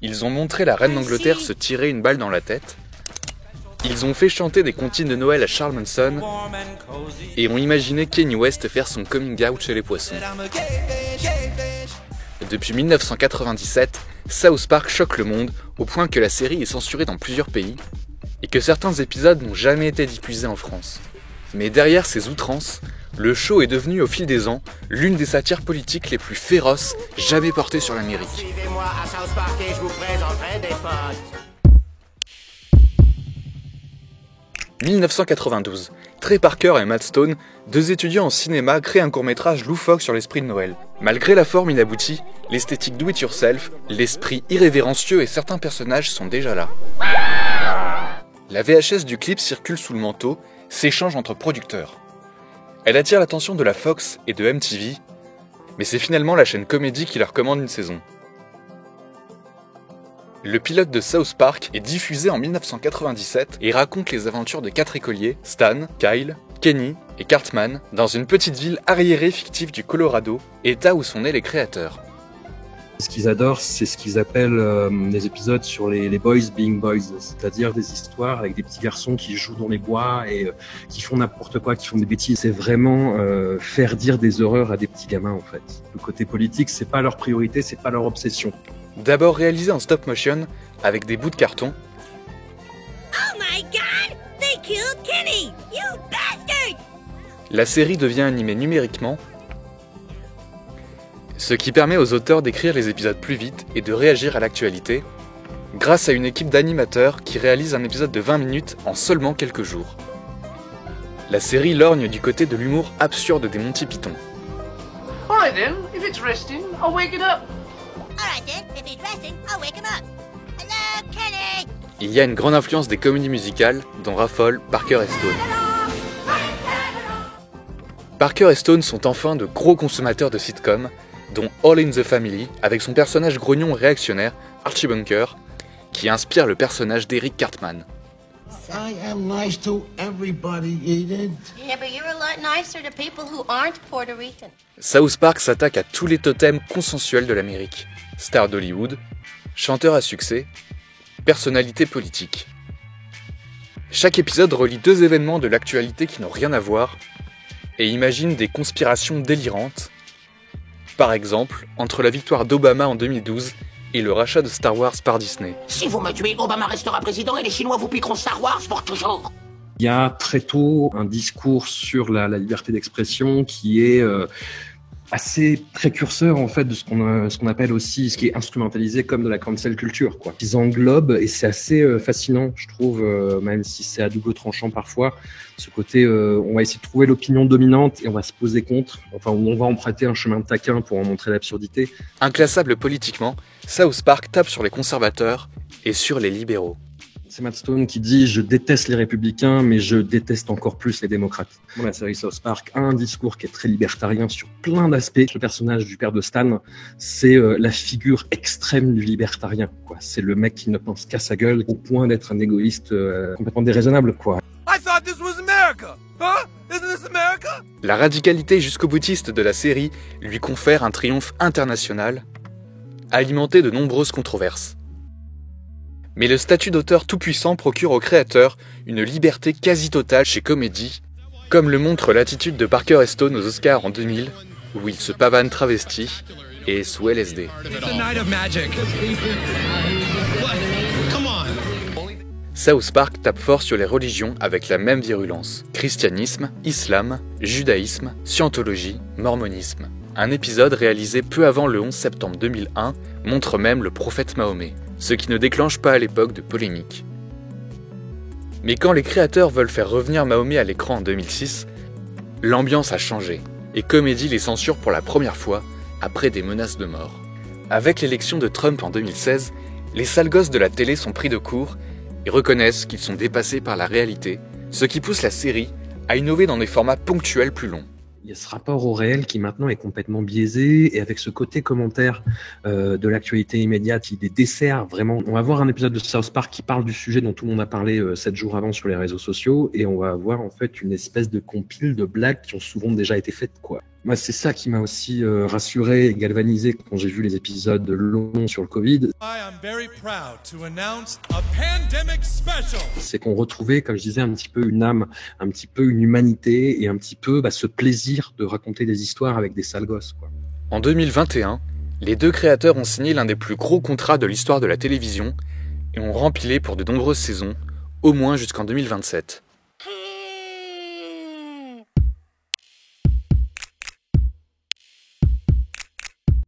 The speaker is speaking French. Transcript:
Ils ont montré la reine d'Angleterre se tirer une balle dans la tête. Ils ont fait chanter des comptines de Noël à Charles Manson et ont imaginé Kanye West faire son coming out chez les poissons. Depuis 1997, South Park choque le monde au point que la série est censurée dans plusieurs pays et que certains épisodes n'ont jamais été diffusés en France. Mais derrière ces outrances, le show est devenu au fil des ans l'une des satires politiques les plus féroces jamais portées sur l'Amérique. Suivez-moi à South Park et je vous présenterai des potes. 1992, Trey Parker et Matt Stone, deux étudiants en cinéma, créent un court-métrage loufoque sur l'esprit de Noël. Malgré la forme inaboutie, l'esthétique do-it-yourself, l'esprit irrévérencieux et certains personnages sont déjà là. La VHS du clip circule sous le manteau, s'échange entre producteurs. Elle attire l'attention de la Fox et de MTV, mais c'est finalement la chaîne Comedy qui leur commande une saison. Le pilote de South Park est diffusé en 1997 et raconte les aventures de 4 écoliers, Stan, Kyle, Kenny et Cartman, dans une petite ville arriérée fictive du Colorado, état où sont nés les créateurs. Ce qu'ils adorent, c'est ce qu'ils appellent des épisodes sur les boys being boys, c'est-à-dire des histoires avec des petits garçons qui jouent dans les bois et qui font n'importe quoi, qui font des bêtises. C'est vraiment faire dire des horreurs à des petits gamins en fait. Le côté politique, c'est pas leur priorité, c'est pas leur obsession. D'abord réalisé en stop motion avec des bouts de carton. Oh my god! They killed Kenny! You bastard! La série devient animée numériquement, ce qui permet aux auteurs d'écrire les épisodes plus vite et de réagir à l'actualité, grâce à une équipe d'animateurs qui réalise un épisode de 20 minutes en seulement quelques jours. La série lorgne du côté de l'humour absurde des Monty Python. Alright then, if it's resting, I'll wake it up. Alright then, if he's resting, I'll wake him up. Hello, Kenny! Il y a une grande influence des comédies musicales, dont raffolent Parker et Stone. Parker et Stone sont enfin de gros consommateurs de sitcoms, dont All in the Family, avec son personnage grognon réactionnaire, Archie Bunker, qui inspire le personnage d'Eric Cartman. I am nice to everybody, Edith. Yeah, but you're a lot nicer to people who aren't Puerto Rican. South Park s'attaque à tous les totems consensuels de l'Amérique. Star d'Hollywood, chanteur à succès, personnalité politique. Chaque épisode relie 2 événements de l'actualité qui n'ont rien à voir et imagine des conspirations délirantes. Par exemple, entre la victoire d'Obama en 2012 et le rachat de Star Wars par Disney. Si vous me tuez, Obama restera président et les Chinois vous piqueront Star Wars pour toujours. Il y a très tôt un discours sur la liberté d'expression qui est assez précurseur en fait de ce qu'on appelle aussi, ce qui est instrumentalisé comme de la cancel culture, quoi. Ils englobent et c'est assez fascinant, je trouve, même si c'est à double tranchant parfois, ce côté on va essayer de trouver l'opinion dominante et on va se poser contre, enfin on va emprunter un chemin de taquin pour en montrer l'absurdité. Inclassable politiquement, South Park tape sur les conservateurs et sur les libéraux. C'est Matt Stone qui dit « Je déteste les républicains, mais je déteste encore plus les démocrates ». Bon, la série South Park a un discours qui est très libertarien sur plein d'aspects. Le personnage du père de Stan, c'est la figure extrême du libertarien, quoi. C'est le mec qui ne pense qu'à sa gueule au point d'être un égoïste complètement déraisonnable, quoi. I thought this was America! Huh? Isn't this America? La radicalité jusqu'au boutiste de la série lui confère un triomphe international, alimenté de nombreuses controverses. Mais le statut d'auteur tout-puissant procure aux créateurs une liberté quasi totale chez Comedy, comme le montre l'attitude de Parker et Stone aux Oscars en 2000, où ils se pavanent travestis et sous LSD. South Park tape fort sur les religions avec la même virulence. Christianisme, islam, judaïsme, scientologie, mormonisme. Un épisode réalisé peu avant le 11 septembre 2001 montre même le prophète Mahomet, ce qui ne déclenche pas à l'époque de polémique. Mais quand les créateurs veulent faire revenir Mahomet à l'écran en 2006, l'ambiance a changé, et Comedy les censure pour la première fois, après des menaces de mort. Avec l'élection de Trump en 2016, les sales gosses de la télé sont pris de court et reconnaissent qu'ils sont dépassés par la réalité, ce qui pousse la série à innover dans des formats ponctuels plus longs. Il y a ce rapport au réel qui maintenant est complètement biaisé et avec ce côté commentaire de l'actualité immédiate, il les dessert vraiment. On va voir un épisode de South Park qui parle du sujet dont tout le monde a parlé 7 jours avant sur les réseaux sociaux et on va avoir en fait une espèce de compile de blagues qui ont souvent déjà été faites, quoi. Moi, c'est ça qui m'a aussi rassuré et galvanisé quand j'ai vu les épisodes longs sur le Covid. I am very proud to announce a pandemic special. C'est qu'on retrouvait, comme je disais, un petit peu une âme, un petit peu une humanité et un petit peu ce plaisir de raconter des histoires avec des sales gosses, quoi. En 2021, les deux créateurs ont signé l'un des plus gros contrats de l'histoire de la télévision et ont rempilé pour de nombreuses saisons, au moins jusqu'en 2027.